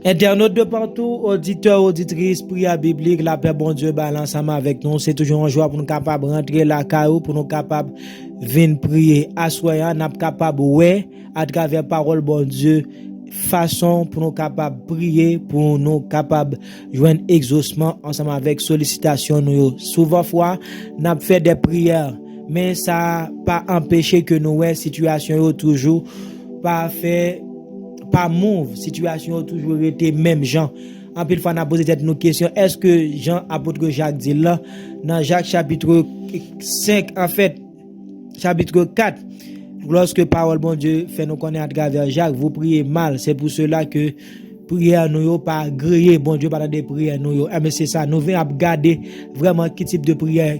Internautes de partout, auditeurs, auditrices, prières bibliques, la paix bon Dieu balance ensemble avec nous. C'est toujours une joie pour nous capables de rentrer la caillou, pour nous capables de venir prier. Assoyant, nous capables ouais, à travers parole bon Dieu, façon pour nous capables de prier, pour nous capables de joindre exaucement ensemble avec sollicitation. Nous. Souvent fois, nous fait des prières, mais ça pas empêché que nous ouais, situation toujours pas fait. Pas move, situation toujours été même Jean. En pile fois, on a posé nos questions. Est-ce que Jean, apôtre Jacques dit là, dans Jacques chapitre 5, en fait, chapitre 4, lorsque parole bon Dieu fait nous connaître à travers Jacques, vous priez mal. C'est pour cela que prière nous pas grillé bon Dieu pas des prières nous mais c'est ça nous venons regarder vraiment quel type de prière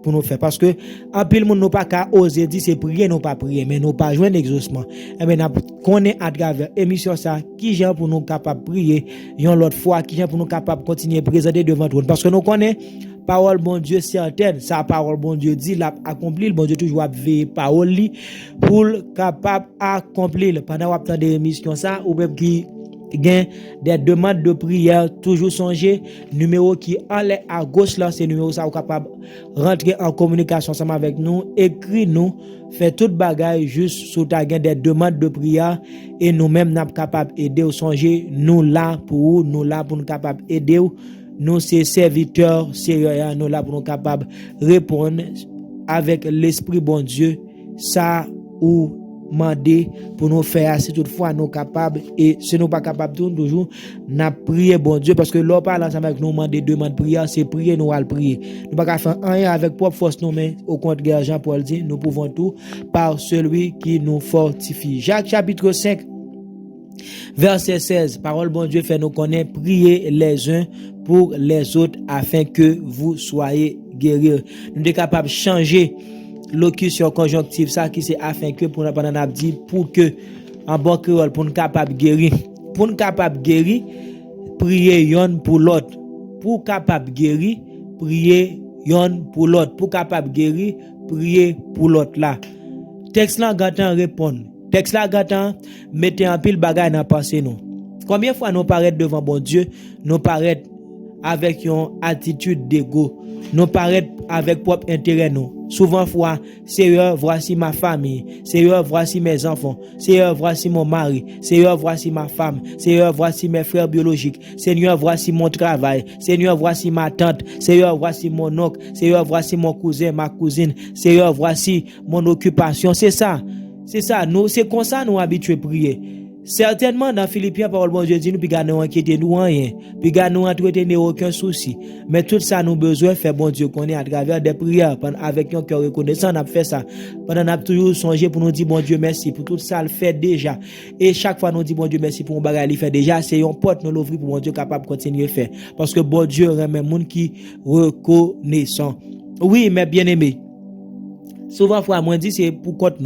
pour nous faire parce que en pile monde nous pas qu'à oser dire c'est prier nous pas prier mais nous pas joindre exaucement mais n'a connaît à travers émission ça qui gens pour nous capable prier yon l'autre fois qui gens pour nous capable continuer présenter devant tout parce que nous connaît parole bon Dieu certaine sa parole bon Dieu dit l'a accompli le bon Dieu toujours veiller parole li pour capable accomplir pendant on attend des émissions ça ou même qui gain des demandes de prière toujours songer numéro qui allait à gauche là c'est numéro ça ou capable rentrer en communication ensemble avec nous écrit nous fait toute bagaille juste sous ta gain des demandes de prière et nous même n'a capable aider ou songer nous là pour nous capable aider nous c'est serviteurs sérieux nous là pour nous capable répondre avec l'esprit bon Dieu ça ou demander pour nous faire si toutefois nous capables et si nous pas capables toujours n'a prier bon Dieu parce que l'on parle ensemble avec nous demander demande prière c'est prier nous allons prier nous pas faire rien avec propre force nous mais au contraire Jean-Paul dit nous pouvons tout par celui qui nous fortifie. Jacques chapitre 5 verset 16 parole bon Dieu fait nous connaître prier les uns pour les autres afin que vous soyez guéris. Nous sommes capables de changer locution conjonctive ça qui c'est afin que pour pendant dit pour que en bon créole pour nous capable guérir prier yon pour l'autre pour capable guérir prier yon pour l'autre pour capable guérir prier pour l'autre là texte là gâtant répondre texte là gâtant mettez en pile bagaille dans pensée nous combien fois nous paraître devant bon Dieu nous paraître avec une attitude d'ego nous paraître avec propre intérêt nous souvent fois Seigneur voici ma famille Seigneur voici mes enfants Seigneur voici mon mari Seigneur voici ma femme Seigneur voici mes frères biologiques Seigneur voici mon travail Seigneur voici ma tante Seigneur voici mon oncle Seigneur voici mon cousin ma cousine Seigneur voici mon occupation c'est ça nous c'est comme ça nous habitués prier. Certainement dans Philippiens parole bon Dieu dit nous puis nous inquiéter nous rien puis nous entretenir aucun souci mais tout ça nous besoin faire bon Dieu connaît à travers des prières avec un cœur reconnaissant on a fait ça pendant on a toujours songé pour nous dire bon Dieu merci pour tout ça le fait déjà et chaque fois nous dit bon Dieu merci pour un bagage il fait déjà c'est une porte nous l'ouvrir pour bon Dieu capable continuer faire parce que bon Dieu remet monde qui reconnaissant oui mais bien aimé souvent fois moi dit c'est pour compte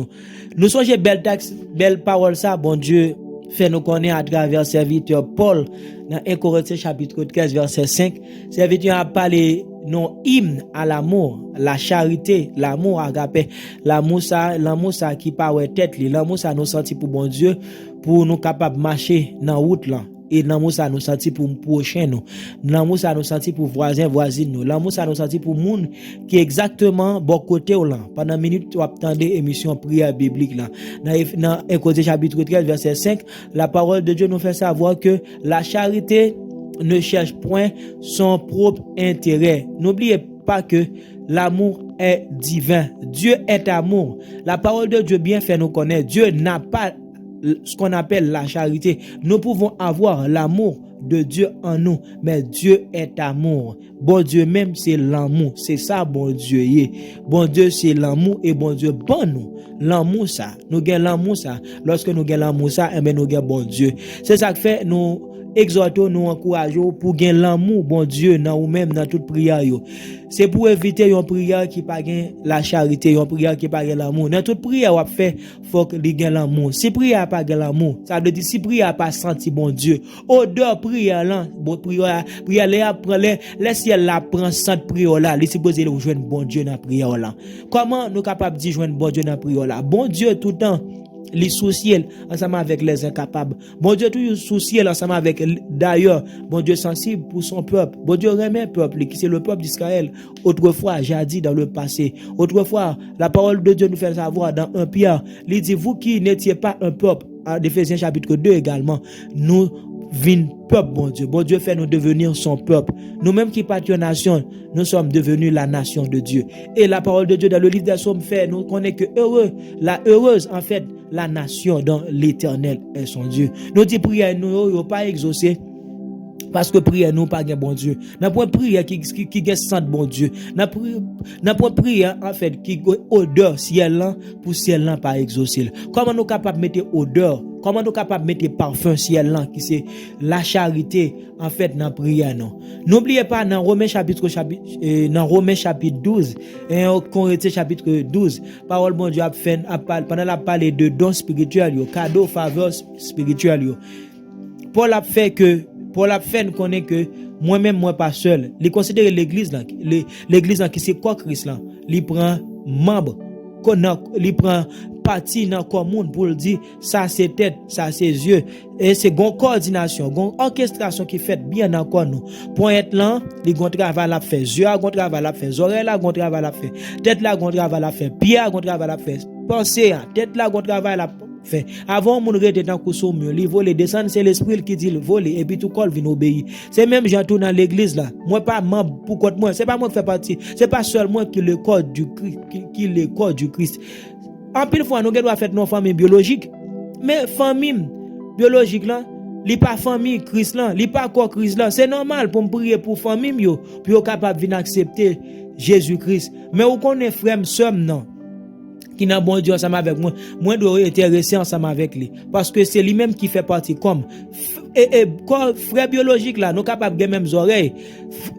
nous songez belle texte belle parole ça bon Dieu fait nous connaître à travers serviteur Paul dans 1 Corinthiens chapitre 15 verset 5 serviteur a parlé non hymne à l'amour la charité l'amour agape l'amour ça qui paraît tête l'amour ça nous senti pour bon Dieu pour nous capable marcher dans route là et l'amour ça nous senti pour prochain nous l'amour ça nous senti pour voisin voisine nous l'amour ça nous senti pour monde qui exactement bon côté là pendant minute tu attendais émission prière biblique là dans 1 Corinthiens chapitre 13 verset 5 la parole de Dieu nous fait savoir que la charité ne cherche point son propre intérêt. N'oubliez pas que l'amour est divin. Dieu est amour. La parole de Dieu bien fait nous connaître. Dieu n'a pas ce qu'on appelle la charité. Nous pouvons avoir l'amour de Dieu en nous, mais Dieu est amour. Bon Dieu même c'est l'amour. C'est ça bon Dieu est. Bon Dieu c'est l'amour et bon Dieu bon nous. L'amour ça. Nous gagnons l'amour ça. Lorsque nous gagnons l'amour ça, eh bien nous gagnons bon Dieu. C'est ça que fait nous exhortons nous encourageons pour gagner l'amour bon Dieu dans ou même dans toute prière yo. C'est pour éviter une prière qui pas gagne la charité, une prière qui pas gagne l'amour. Dans toute prière on fait faut que gagne l'amour. Si prière pas gagne l'amour, ça veut dire si prière pas senti bon Dieu. Odeur prière là, bon prière là prend les ciel là prend sant prière là, il supposé le joindre bon Dieu dans prière là. Comment nous capable de joindre bon Dieu dans prière là? Bon Dieu tout le temps les soucier ensemble avec les incapables. Bon Dieu toujours soucier ensemble avec d'ailleurs, bon Dieu sensible pour son peuple. Bon Dieu remet peuple qui c'est le peuple d'Israël. Autrefois, jadis dans le passé. Autrefois, la parole de Dieu nous fait savoir dans 1 Pierre, il dit vous qui n'étiez pas un peuple, en Éphésiens chapitre 2 également, nous vînes peuple, bon Dieu. Bon Dieu fait nous devenir son peuple. Nous-mêmes qui partions nation, nous sommes devenus la nation de Dieu. Et la parole de Dieu dans le livre des Psaumes fait nous connaît que heureux, la heureuse en fait, la nation dans l'Éternel est son Dieu. Nous dit prière nous pas exaucé. Parce que prière nous pas bon Dieu. N'a point prière qui sent bon Dieu. N'a point prière en fait qui odeur ciel là pour ciel là pas exaucer. Comment nous capable mettre odeur? Comment nous capable mettre parfum ciel là qui c'est la charité en fait dans prière non. N'oubliez pas dans Romains chapitre 12 et Corinthiens chapitre 12, parole bon Dieu a fait pendant la parler de dons spirituels, cadeaux, faveurs spirituelles. Paul a fait nous connaît que moi-même moi pas seul. Il considère l'église là, l'église là qui c'est quoi Christ là. Il prend membre, il prend partie dans commune pour le dire ça c'est tête, ça c'est yeux et c'est gon coordination, gon orchestration qui fait bien encore nous. Pour être là, les gon travail à faire, yeux à gon travail à faire, oreilles à gon travail à faire, tête là gon travail à faire, pied à gon travail à faire, pensée à tête là gon travail à fait. Avant mon rete dans cousou mieux, li voler descendre c'est l'esprit qui dit le voler et puis tout col vient obéir. C'est même gens tout dans l'église là. Moi pas membre pour contre moi, c'est pas moi qui fait partie, c'est pas seulement qui le corps du Christ qui le corps du Christ. En pile fois nous doit faire nos familles biologiques. Mais famille biologique là, li pas famille Christ là, li pas corps Christ là. C'est normal pour me prier pour famille yo, puis yo capable venir accepter Jésus-Christ. Mais ou connaît frère somme non qui n'a bon Dieu ensemble avec moi dois être intéressé ensemble avec lui parce que c'est lui-même qui fait partie comme frère biologique là nous capable de même oreilles,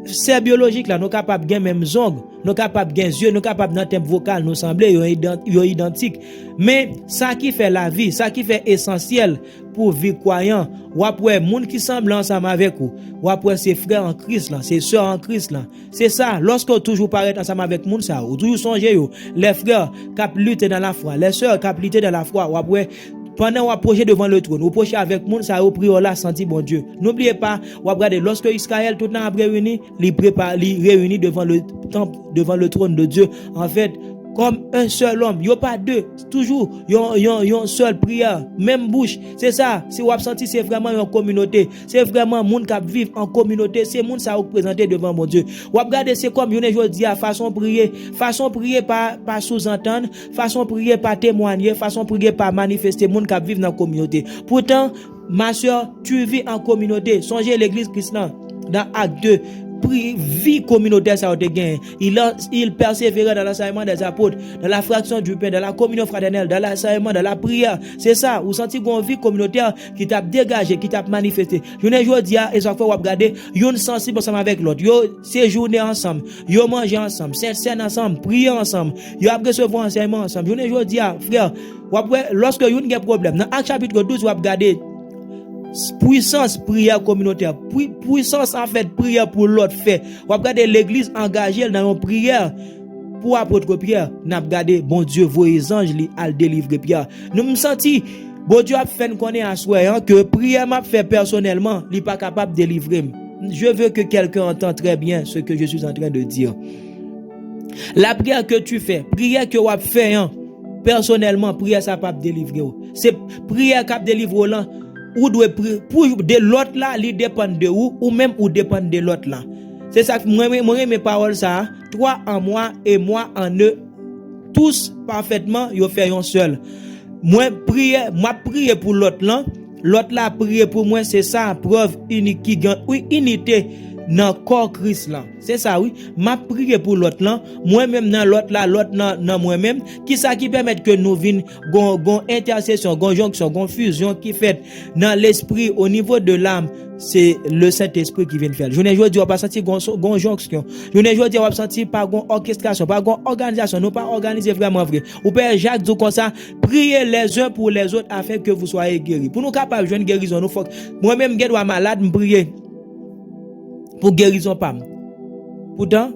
c'est biologique là nous capable de même ongles, nous capable de yeux, nous capable dans temple vocal nous sembler yo identique, mais ça qui fait la vie, ça qui fait essentiel pour vie croyant ou après monde qui semble ensemble avec vous ou après ses frères en Christ là, ses sœurs en Christ là, c'est ça lorsque toujours paraître ensemble avec monde ça ou toujours songer yo les frères qui luttent dans la foi, les sœurs qui luttent dans la foi ou après pendant ou approcher devant le trône, ou approcher avec monde ça au prier là senti bon Dieu. N'oubliez pas, ou regarder lorsque Israël tout le temps a réuni, il prépare, il réunit devant le temple, devant le trône de Dieu. En fait, comme un seul homme, il n'y a pas deux, toujours yon seul prière, même bouche. C'est ça, si vous avez senti c'est vraiment une communauté, c'est vraiment monde qui vivent en communauté, c'est monde ça représenter devant mon Dieu. Ou regarder c'est comme yon je dis à façon prier pas sous-entendre, façon prier pas témoigner, façon prier pas manifester monde qui vivent dans la communauté. Pourtant, ma soeur, tu vis en communauté. Songez l'église chrétienne dans Acte 2. Vie communautaire ça a été gagné. Il persévérait dans l'enseignement des apôtres, dans la fraction du pain, dans la communion fraternelle, dans l'enseignement, dans la prière. C'est ça, vous sentez qu'on vie communautaire qui t'a dégagé, qui t'a manifesté. Je ne veux dire et ça fait regarder, yon sensible ensemble avec l'autre. Yo séjourner ensemble, yo manger ensemble, scène ensemble, prier ensemble, yo recevoir enseignement ensemble. Je ne veux dire frère, lorsque yon a problème, dans Acte chapitre 12 vous regardez puissance prière communautaire, puissance en fait prière pour l'autre fait. Ou regarder l'église engagée dans une prière pour apôtre Pierre, n'a regardé bon Dieu vos anges li al délivrer Pierre. Nous me senti bon Dieu a fait connaître à soi que prière m'a fait personnellement, il pas capable de délivrer. Je veux que quelqu'un entende très bien ce que je suis en train de dire. La prière que tu fais, prière que tu as fait personnellement, prière ça pas délivrer. C'est prière qui délivre là. Ou doit pour de l'autre là, il dépend de ou même ou dépend de l'autre là. C'est ça que moi mes paroles ça, toi en moi et moi en eux, tous parfaitement yo fait un seul. Moi prier pour l'autre là prier pour moi, c'est ça preuve unique qui gagne unité dans corps Christ là. C'est ça oui, m'a prié pour l'autre là, moi-même dans l'autre là, l'autre dans moi-même, qui ça qui permet que nous vinn gon intercession, gon jonction, gon fusion qui fait dans l'esprit au niveau de l'âme, c'est le Saint-Esprit qui vient faire. Je ne veux dire pas sentir gon jonction. Je ne veux dire pas sentir pas gon orchestration, pas gon organisation, nous pas organiser vraiment vrai. Ou Père Jacques dit comme ça, priez les uns pour les autres afin que vous soyez guéris. Pour nous capable de joindre guérison, nous faut moi-même je dois malade me prier pour guérison pas. Pourtant,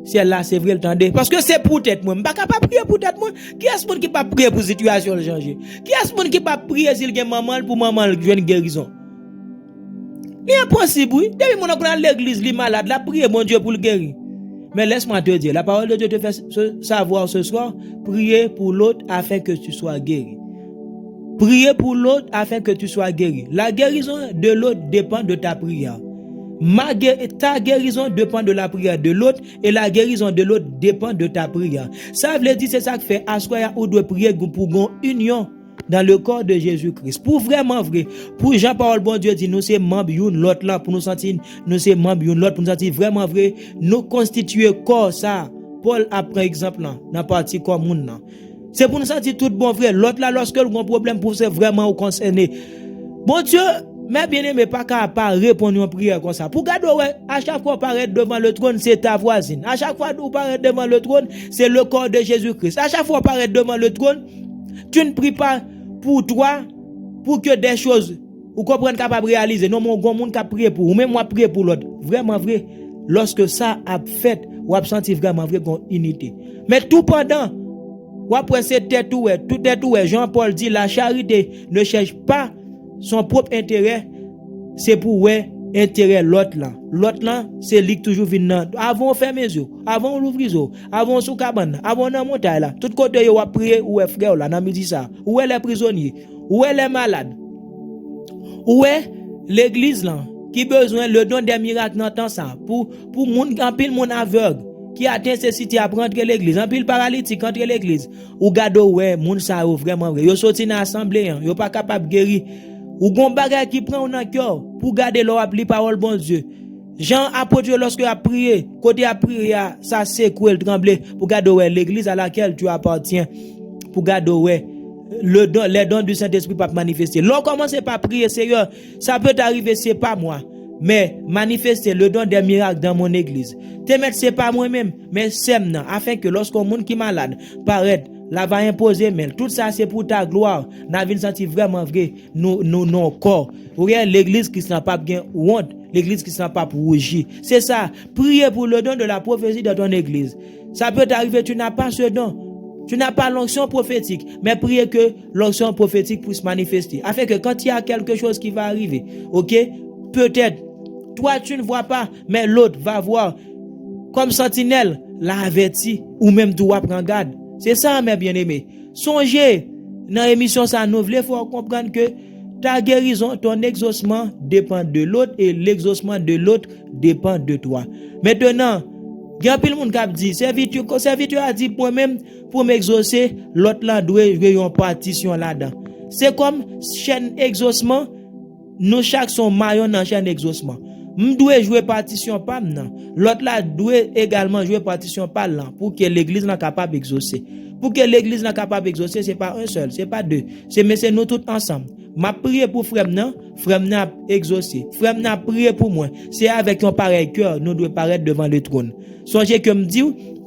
ciel là c'est vrai le temps parce que c'est pour tête moi pas capable prier pour tête moi qui est-ce qui pas prier pour situation changer qui est-ce qui pas prier s'il gagne maman pour maman joindre guérison c'est impossible oui depuis mon à l'église li malade la prier mon Dieu pour le guérir mais laisse-moi te dire la parole de Dieu te fait savoir ce soir prier pour l'autre afin que tu sois guéri. Prier pour l'autre afin que tu sois guéri. La guérison de l'autre dépend de ta prière. Ta guérison dépend de la prière de l'autre et la guérison de l'autre dépend de ta prière. Ça veut dire c'est ça que fait assoya ou doit prier pour une union dans le corps de Jésus-Christ. Pour vraiment vrai, pour Jean-Paul bon Dieu dit nous c'est membre une l'autre là pour nous sentir nous c'est membre une l'autre pour nous sentir vraiment vrai, nous constituer corps ça. Paul a pris exemple là dans partie comme monde là. C'est pour nous sentir tout bon vrai, l'autre là lorsque le grand problème pour c'est vraiment au concerné. Bon Dieu mais bien aimé pas capable répondre à une prière comme ça. Pour garder ouais, à chaque fois paraître devant le trône, c'est ta voisine. À chaque fois où paraître devant le trône, c'est le corps de Jésus-Christ. À chaque fois paraître devant le trône, tu ne pries pas pour toi pour que des choses ou comprendre capable réaliser. Non mon grand monde qui prier pour ou même moi prier pour l'autre. Vraiment vrai. Lorsque ça a fait, ou a senti vraiment vrai une unité. Mais tout pendant ou après c'est tout est Jean-Paul dit la charité ne cherche pas son propre intérêt, c'est pour intérêt l'autre là, c'est lui toujours vient avant fermer mes yeux, avant l'ouvrir les yeux, avant sous cabane, avant dans montagne là, tout côté yo a prier ou frère là dans midi ça, où est les prisonniers, où est les malades, où est l'église là qui besoin le don des miracles dans temps ça pour monde en pile mon aveugle qui a nécessité à prendre l'église en pile paralytique entre l'église ou gado ouais moun ça vraiment vrai yo sorti dans assemblée yo pas capable guérir ou gon bagay qui prend dans cœur pour garder leur appli parole bon Dieu. Jean apôtre lorsque a prié, côté a prié ça secoué le tremblé pour garder l'église à laquelle tu appartiens pour garder les dons du Saint-Esprit pas manifester. L'on commence pas prier Seigneur, ça peut arriver c'est pas moi mais manifester le don des miracles dans mon église. Te mettre c'est pas moi-même mais c'est moi afin que lorsqu'un monde qui malade paraît la va imposer mais tout ça c'est pour ta gloire. N'a vinn senti vraiment vrai nos corps. Regarde l'église qui n'a pas bien honte, l'église qui n'a pas pour rougir. C'est ça, prier pour le don de la prophétie dans ton église. Ça peut t'arriver tu n'as pas ce don. Tu n'as pas l'onction prophétique, mais priez que l'onction prophétique puisse manifester afin que quand il y a quelque chose qui va arriver, OK? Peut-être toi tu ne vois pas mais l'autre va voir comme sentinelle l'a averti ou même toi prends garde. C'est ça, mes bien-aimés. Songez, dans l'émission, ça nous voulons faut comprendre que ta guérison, ton exaucement dépend de l'autre et l'exaucement de l'autre dépend de toi. Maintenant, il y a plein de monde qui dit, serviteur a dit pour même pour m'exaucer, l'autre là doit jouer une partition là-dedans. C'est comme chaîne exaucement, nous chaque sont maillons dans chaîne exaucement. Je dois jouer partition pas non. L'autre là doit également jouer partition pas là pour que l'église soit capable d'exaucer. Pour que l'église soit capable d'exaucer, c'est pas un seul, c'est pas deux. C'est nous tous ensemble. M'a prié pour frère n'a exaucé. Frère n'a prié pour moi. C'est avec un pareil cœur nous devons paraître devant le trône. Songez que me dit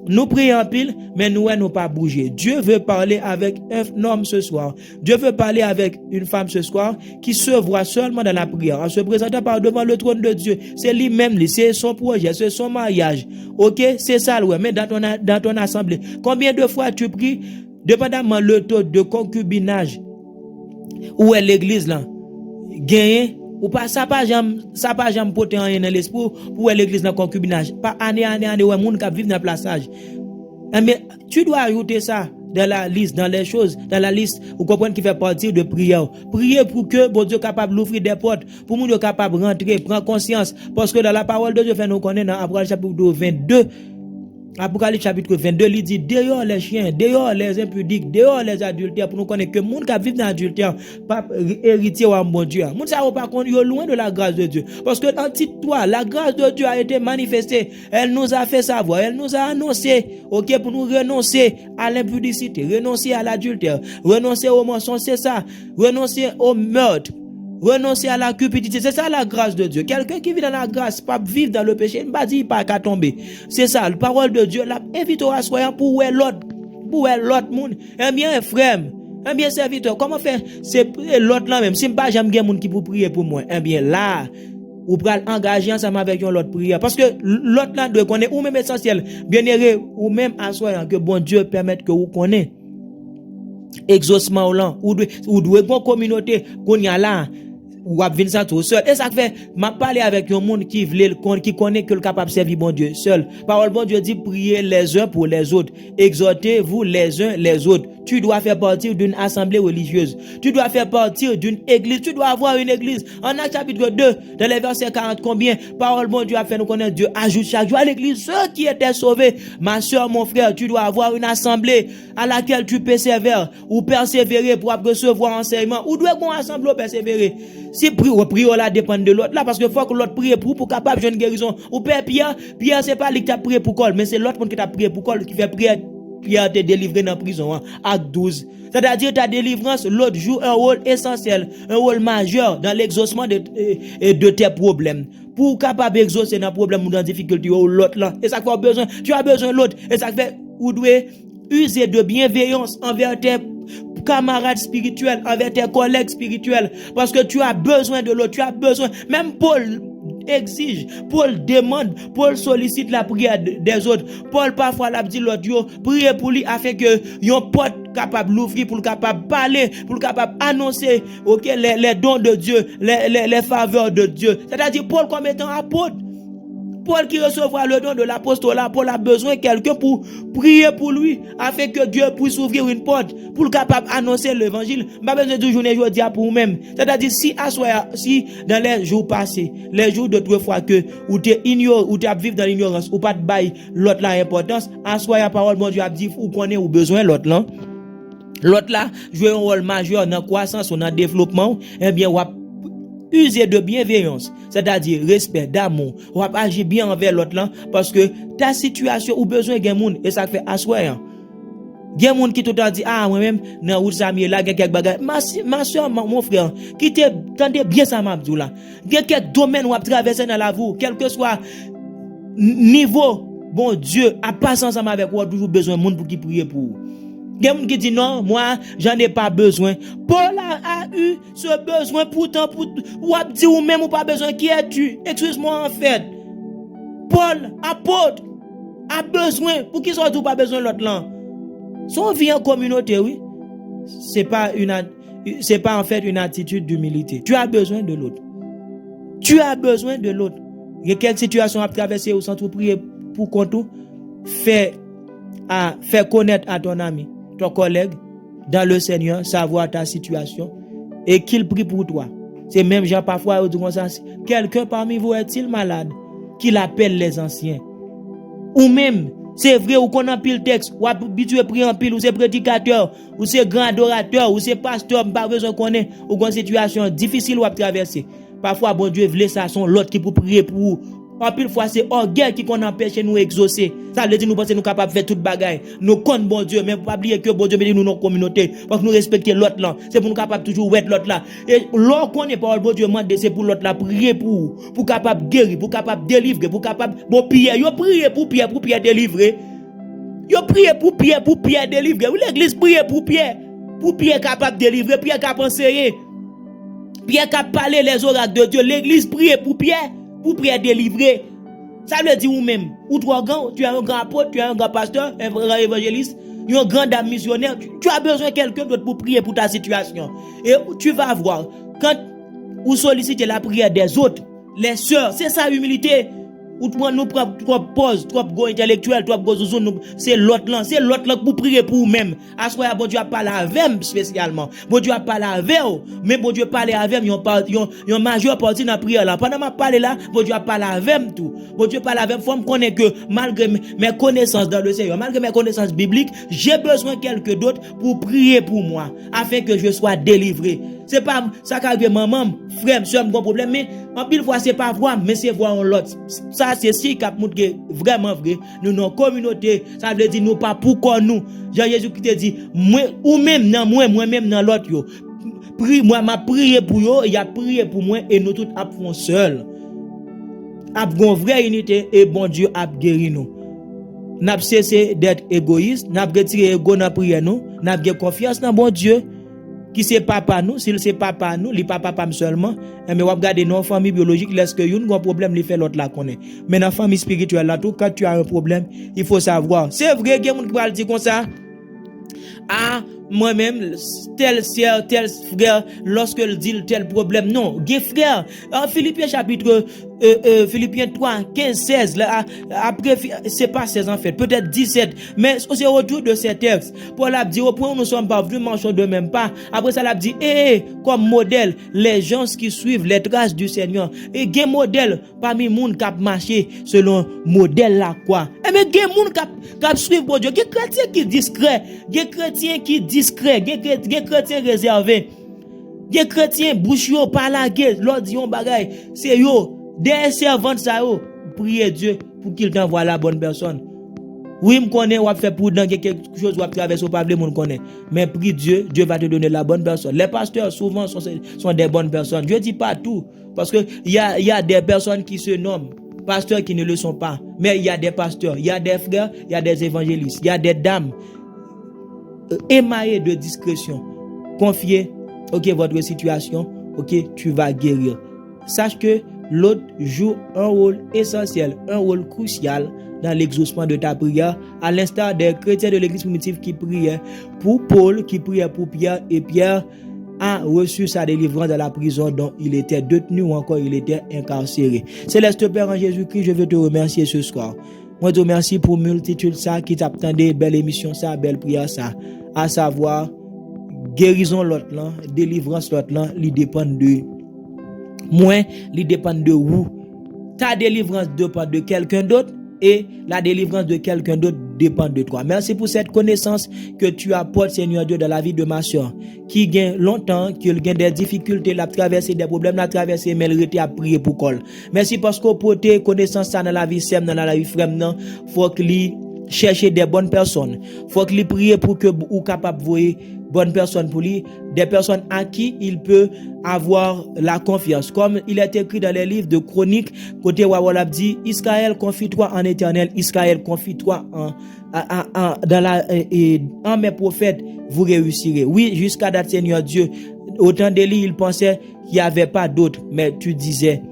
nous prions en pile, mais nous ne pas bouger. Dieu veut parler avec un homme ce soir. Dieu veut parler avec une femme ce soir qui se voit seulement dans la prière, en se présentant par devant le trône de Dieu. C'est lui-même, c'est son projet, c'est son mariage. OK? C'est ça, ouais. Mais dans ton assemblée, combien de fois tu pries, dépendamment le taux de concubinage, où est l'église là? Gagné? Ou pas ça pas jamais porter rien dans l'esprit pour l'église dans concubinage pas année ouais monde qui vivent dans plaçage mais tu dois ajouter ça dans la liste dans les choses dans la liste ou comprendre qui fait partie de prière prier pour que bon Dieu capable d'ouvrir des portes pour monde capable rentrer prendre conscience parce que dans la parole de Dieu fait nous connaître dans Apocalypse chapitre 22 Apocalypse chapitre 22, il dit dehors les chiens, dehors les impudiques, dehors les adultères pour nous connaître que monde qui vivent dans l'adultère pas héritier ou bon Dieu. Monde ça pas contre loin de la grâce de Dieu parce que en titre toi, la grâce de Dieu a été manifestée, elle nous a fait savoir, elle nous a annoncé OK pour nous renoncer à l'impudicité, renoncer à l'adultère, renoncer au mensonge, c'est ça, renoncer au meurtre. Renoncer à la cupidité, c'est ça la grâce de Dieu. Quelqu'un qui vit dans la grâce, pas vivre dans le péché, il ne va dire pas qu'à tomber. C'est ça, la parole de Dieu, la invite à soyons pour l'autre monde. Un bien frère, un bien serviteur. Comment faire? C'est l'autre là même. Si pas j'aime bien monde qui pour prier pour moi. Un bien là, ou pral engager ensemble avec l'autre prière. Parce que l'autre là doit connaître ou même essentiel. Bien-aimé, ou même assoyant que bon Dieu permette que vous connaissez exaucement là, ou doit bon communauté qu'on y a là. Ou ap vin ça tout seul. Et ça fait, m'a parlé avec un monde qui connaît que le capable de servir bon Dieu seul. Parole bon Dieu dit priez les uns pour les autres. Exhortez-vous les uns les autres. Tu dois faire partie d'une assemblée religieuse. Tu dois faire partie d'une église. Tu dois avoir une église. En Actes chapitre 2, dans les versets 40 combien, parole bon Dieu a fait nous connaître Dieu. Ajoute chaque jour à l'église ceux qui étaient sauvés. Ma soeur, mon frère, tu dois avoir une assemblée à laquelle tu persévères ou persévérer pour recevoir enseignement. Ou doit qu'on assemble ou persévérer. Si prière là dépend de l'autre là parce que faut que l'autre prie pour capable de une guérison. Ou Père Pierre c'est pas lui qui t'a prié pour col mais c'est l'autre monde qui t'a prié pour col qui fait prière Pierre te délivrer dans prison acte 12. C'est-à-dire ta délivrance l'autre joue un rôle essentiel, un rôle majeur dans l'exaucement de tes problèmes. Pour capable exaucer dans problème ou dans difficulté ou l'autre là. Et ça fait besoin, tu as besoin de l'autre et ça fait ou doit user de bienveillance envers tes camarades spirituels, envers tes collègues spirituels, parce que tu as besoin de l'autre, tu as besoin, même Paul exige, Paul demande, Paul sollicite la prière des autres. Paul parfois l'a dit l'autre, priez pour lui afin que yon porte capable l'ouvrir pour capable parler, pour capable annoncer les dons de Dieu, les faveurs de Dieu. C'est-à-dire Paul comme étant apôtre, Paul qui recevra le don de l'apostolat, Paul a besoin de quelqu'un pour prier pour lui, afin que Dieu puisse ouvrir une porte, pour capable annoncer l'évangile. Pas besoin de journée aujourd'hui pour vous-même. C'est-à-dire, si dans les jours passés, les jours d'autrefois que, ou tu ignores, ou tu vivre dans l'ignorance, ou pas de bail, l'autre là importance, assoya parole, mon Dieu a dit, ou connaît ou besoin l'autre là. L'autre là, joue un rôle majeur dans la croissance ou dans le développement, eh bien, ou user de bienveillance, c'est-à-dire respect, d'amour, ou agir bien envers l'autre là, parce que ta situation ou besoin de monde et ça fait assoyer. Il y a des gens qui tout le temps dit moi-même dans route ça là quelques bagages. Ma soeur, mon frère, qui t'entendez bien ça m'abdou là. Il y a quelques domaines où on traverser dans la vie, quel que soit niveau, bon Dieu a passé ensemble avec vous, toujours besoin de monde pour qui prier pour vous. Il y a des gens qui disent non, moi, j'en ai pas besoin. Paul a eu ce besoin pourtant, ou a dit ou même ou pas besoin, qui es-tu? Excuse-moi en fait. Paul, apôtre, a besoin, pour qui soit tout pas besoin de l'autre là. Son vie en communauté, oui, c'est pas en fait une attitude d'humilité. Tu as besoin de l'autre. Tu as besoin de l'autre. Il y a quelle situation à traverser au centre prier pour qu'on tout fait connaître à ton ami, ton collègue, dans le Seigneur, savoir ta situation et qu'il prie pour toi. C'est même gens parfois comme ça. Quelqu'un parmi vous est-il malade? Qu'il appelle les anciens. Ou même, c'est vrai, ou qu'on a pile texte, ou habitué à prier en pile, ou c'est prédicateur, ou c'est grand adorateur, ou c'est pasteur, pas besoin qu'on ait, ou une situation difficile ou à traverser. Parfois, bon Dieu voulait ça, son l'autre qui pour prier pour vous. En pile fois, c'est orgueil qui qu'on empêche nous exaucer. Ça veut dire nous penser nous capables de faire toute bagaille. Nous comptons bon Dieu, mais pas oublier que bon Dieu met nous dans communauté. Parce que nous respectons l'autre là. C'est pour nous capables toujours être l'autre là. Et l'autre qu'on est pas bon Dieu, c'est pour l'autre là, prier pour capable guérir, pour capable délivrer, pour capable, bon Pierre, yo prier pour Pierre délivrer. Yo prier pour Pierre délivrer. Ou l'église prier pour Pierre capable délivrer, Pierre capable enseigner. Pierre capable parler les oracles de Dieu. L'église prier pour Pierre délivrer. Ça veut dire ou même, ou tu as un grand apôtre, tu as un grand pasteur, un grand évangéliste, un grand dame missionnaire, tu as besoin de quelqu'un d'autre pour prier pour ta situation. Et tu vas voir, quand vous sollicitez la prière des autres, les sœurs, c'est ça l'humilité. Ou nous trop pause, trop go intellectuel, trop go zouzou, c'est l'autre là pour prier pour vous-même. À ce moment bon Dieu a parlé avec spécialement. Bon Dieu a parlé avec vous, mais bon Dieu a parlé avec yon majeure partie dans la prière là. Pendant ma parler là, bon Dieu a parlé avec tout. Bon Dieu parle avec moi, connaît que malgré mes connaissances dans le Seigneur, malgré mes connaissances bibliques, j'ai besoin de quelqu'un d'autre pour prier pour moi, afin que je sois délivré. C'est pas ça qu'arrive maman, frère, soeur, mon problème, mais en pile fois c'est pas voir, mais c'est voir l'autre. Ça c'est si cap montre vraiment vrai. Nous nos communauté, ça veut dire nous pas pour nous. Jean Jésus qui te dit moi ou même dans moi-même dans l'autre yo. Prie moi m'a prié pour yo, il a prié pour moi et nous tous avons seul. Avons vraie unité et bon Dieu a guéri nous. N'a cessé d'être égoïste, n'a retiré ego dans prière nous, n'a confiance dans bon Dieu. qui c'est papa nous, s'il c'est papa nous, li papa pas seulement, mais on va regarder nos familles biologiques, lorsque une a un problème, il fait l'autre là connaît. Mais dans la famille spirituelle là, tout quand tu as un problème, il faut savoir. C'est vrai qu'il y a des gens qui va le dire comme ça. Ah, moi-même, tel sœur, tel frère, lorsque il dit tel problème, non, gay frère, en Philippiens chapitre, Philippiens 3, 15, 16, là, après, c'est pas 16 en fait, peut-être 17, mais c'est autour de ces textes. Paul a dit, au point où nous sommes pas venus, marchons de même pas. Après ça, il a dit, comme modèle, les gens qui suivent les traces du Seigneur, et gay modèle, parmi les gens qui ont marché selon modèle là, quoi. Et mais gay gens qui suivent pour Dieu, gay chrétiens qui discret, gay chrétiens qui discret, gay chrétiens réservés, gay chrétiens bouche yo pas la guerre, l'autre dit on bagay, c'est yo, des servantes ça yo, priez Dieu pour qu'il t'envoie la bonne personne. Oui, me connais, ou fait pour dans quelque chose, ou traverser au pavillon, mon connaît. Mais prie Dieu, Dieu va te donner la bonne personne. Les pasteurs, souvent, sont des bonnes personnes. Je dis pas tout, parce que il y a des personnes qui se nomment pasteurs qui ne le sont pas. Mais il y a des pasteurs, il y a des frères, il y a des évangélistes, il y a des dames émaillées de discrétion. Confiez, ok, votre situation, ok, tu vas guérir. Sache que l'autre joue un rôle essentiel, un rôle crucial dans l'exaucement de ta prière, à l'instar des chrétiens de l'église primitive qui priaient pour Paul, qui priait pour Pierre, et Pierre a reçu sa délivrance de la prison dont il était détenu ou encore il était incarcéré. Céleste Père en Jésus-Christ, je veux te remercier ce soir. Moi, je te remercie pour multitude ça qui t'attendait, belle émission ça, belle prière ça, à savoir guérison l'autre là, délivrance l'autre là, il dépend de moi, il dépend de vous. Ta délivrance dépend de quelqu'un d'autre et la délivrance de quelqu'un d'autre dépend de toi. Merci pour cette connaissance que tu apportes, Seigneur Dieu, dans la vie de ma soeur, qui gagne longtemps, qui gagne des difficultés, la traverser des problèmes, la traverser, mais elle était à prier pour qu'elle. Merci parce qu'on porte connaissance ça dans la vie sème, dans la vie frère, non, faut qu'il chercher des bonnes personnes. Faut qu'il prie pour que ou capable voyer bonnes personnes pour lui, des personnes à qui il peut avoir la confiance. Comme il est écrit dans les livres de Chroniques, côté où on a dit, Israël, confie-toi en Éternel, Israël, confie-toi en mes prophètes, vous réussirez. Oui, jusqu'à date, Seigneur Dieu, autant d'Élie, il pensait qu'il n'y avait pas d'autres, mais tu disais,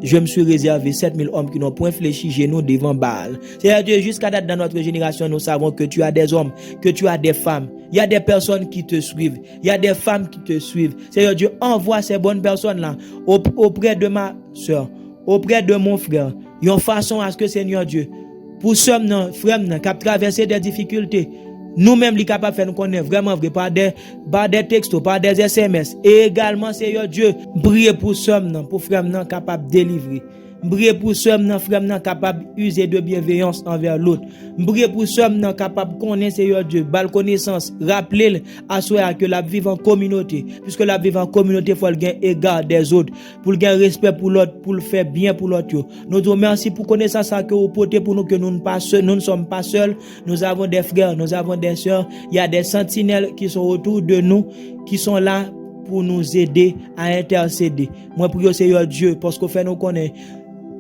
je me suis réservé 7000 hommes qui n'ont point fléchi genoux devant Baal. Seigneur Dieu, jusqu'à date dans notre génération, nous savons que tu as des hommes, que tu as des femmes. Il y a des personnes qui te suivent. Il y a des femmes qui te suivent. Seigneur Dieu, envoie ces bonnes personnes-là auprès de ma soeur, auprès de mon frère. Ils ont façon à ce que, Seigneur Dieu, pour ceux frères qui ont traversé des difficultés, nous-mêmes, les capables de faire nous connaître vraiment vrai par des textos, par des SMS. Et également, Seigneur Dieu, prier pour ceux pour frères capables de délivrer. Prier pour ceux frères capables d'user de bienveillance envers l'autre. Prier pour ceux capables de connaître, Seigneur Dieu, belle connaissance. Rappelez à soi que la vivre en communauté. Puisque la vivre en communauté, il faut le gain égard des autres. Pour le gain respect pour l'autre, pour le faire bien pour l'autre. Nous te remercions pour connaissance que vous portez pour nous, que nous ne sommes pas seuls. Nous avons des frères, nous avons des sœurs. Il y a des sentinelles qui sont autour de nous, qui sont là pour nous aider à intercéder. Moi, prie au Seigneur Dieu, parce qu'on fait nous connaître.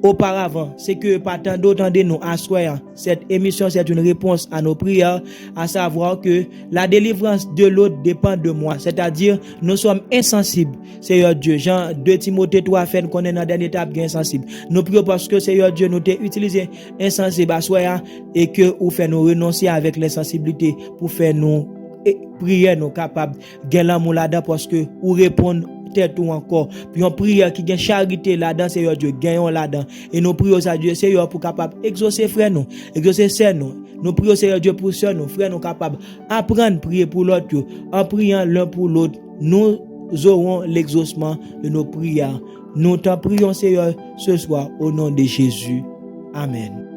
Auparavant, c'est que pas tant d'autant de nous assoyant. Cette émission, c'est une réponse à nos prières, à savoir que la délivrance de l'autre dépend de moi. C'est-à-dire, nous sommes insensibles. Seigneur Dieu, Jean 2 Timothée 3 fait qu'on est dans la dernière étape insensible. Nous prions parce que Seigneur Dieu nous t'a utilisé insensible à soi et que vous fait nous renoncer avec l'insensibilité pour faire nous prier nous capables de l'amour là-dedans parce que vous répondre tête ou encore puis on prière qui gagne charité là-dedans Seigneur Dieu gagnons là-dedans et nous prions à Dieu Seigneur pour capable exaucer frère nous exaucer sœur nous prions Seigneur Dieu pour sœur nous frère nous capable apprendre prier pour l'autre en priant l'un pour l'autre nous aurons l'exaucement de nos prières. Nous t'en prions Seigneur ce soir au nom de Jésus. Amen.